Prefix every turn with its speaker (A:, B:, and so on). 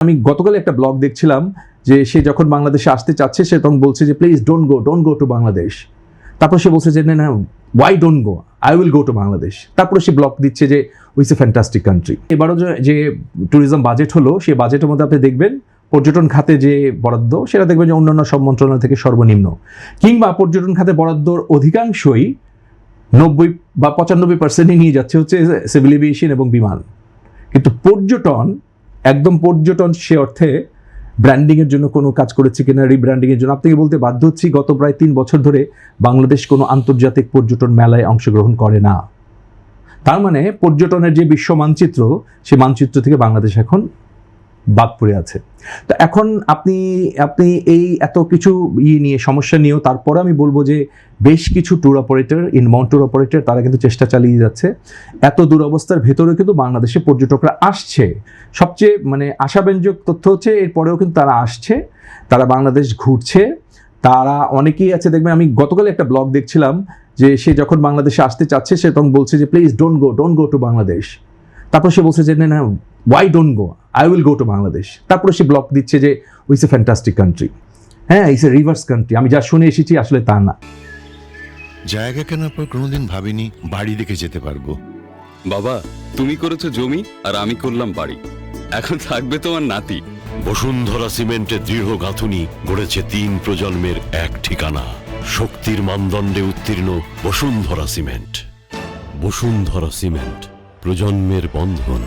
A: আমি গতকাল একটা ব্লগ দেখছিলাম যে সে যখন বাংলাদেশে আসতে চাচ্ছে সে তখন বলছে যে please don't go to Bangladesh. তারপর সে বলছে যে না why don't go, I will go to Bangladesh. তারপরে সে ব্লগ দিচ্ছে যে উইটস এ ফ্যান্টাস্টিক কান্ট্রি। এবারও যে ট্যুরিজম বাজেট হলো সেই বাজেটের মধ্যে আপনি দেখবেন পর্যটন খাতে যে বরাদ্দ সেটা দেখবেন যে অন্যান্য সব মন্ত্রণালয় থেকে সর্বনিম্ন, কিংবা পর্যটন খাতে বরাদ্দর অধিকাংশই 90 বা 95% নিয়ে যাচ্ছে হচ্ছে সিভিল এভিয়েশন এবং বিমান। কিন্তু পর্যটন একদম পর্যটন সে অর্থে ব্র্যান্ডিংয়ের জন্য কোনো কাজ করেছে কিনা, রিব্র্যান্ডিংয়ের জন্য আপনাকে বলতে বাধ্য হচ্ছি গত প্রায় 3 বছর ধরে বাংলাদেশ কোনো আন্তর্জাতিক পর্যটন মেলায় অংশগ্রহণ করে না। তার মানে পর্যটনের যে বিশ্ব মানচিত্র সে মানচিত্র থেকে বাংলাদেশ এখন বাদ পড়ে আছে। তো এখন আপনি এই এত কিছু নিয়ে সমস্যা নিয়েও তারপরে আমি বলবো যে বেশ কিছু tour operator, inbound tour operator তারা কিন্তু চেষ্টা চালিয়ে যাচ্ছে। এত দুরবস্থার ভেতরেও কিন্তু বাংলাদেশে পর্যটকরা আসছে। সবচেয়ে আশাব্যঞ্জক তথ্য হচ্ছে এরপরেও কিন্তু তারা আসছে, তারা বাংলাদেশ ঘুরছে। তারা অনেকেই আছে দেখবেন, আমি গতকাল একটা ব্লগ দেখছিলাম যে সে যখন বাংলাদেশে আসতে চাচ্ছে সে তখন বলছে যে please don't go to Bangladesh. তারপর সে বলছে যে না why don't go, I will go to Bangladesh. তারপরে সে ব্লগ দিচ্ছে যে উইটস এ ফ্যান্টাস্টিক কান্ট্রি। হ্যাঁ, ইটস এ রিভার্স কান্ট্রি। আমি যা শুনে এসেছি আসলে তা না।
B: জায়গা কেনার পর কোনোদিন ভাবিনি বাড়ি দেখে যেতে পারবো।
C: বাবা, তুমি করেছো জমি আর আমি করলাম বাড়ি, এখন থাকবে তোমার নাতি।
D: বসুন্ধরা সিমেন্টের দৃঢ় গাঁথুনি গড়েছে 3 প্রজন্মের এক ঠিকানা। শক্তির মানদণ্ডে উত্তীর্ণ বসুন্ধরা সিমেন্ট। বসুন্ধরা সিমেন্ট, প্রজন্মের বন্ধন।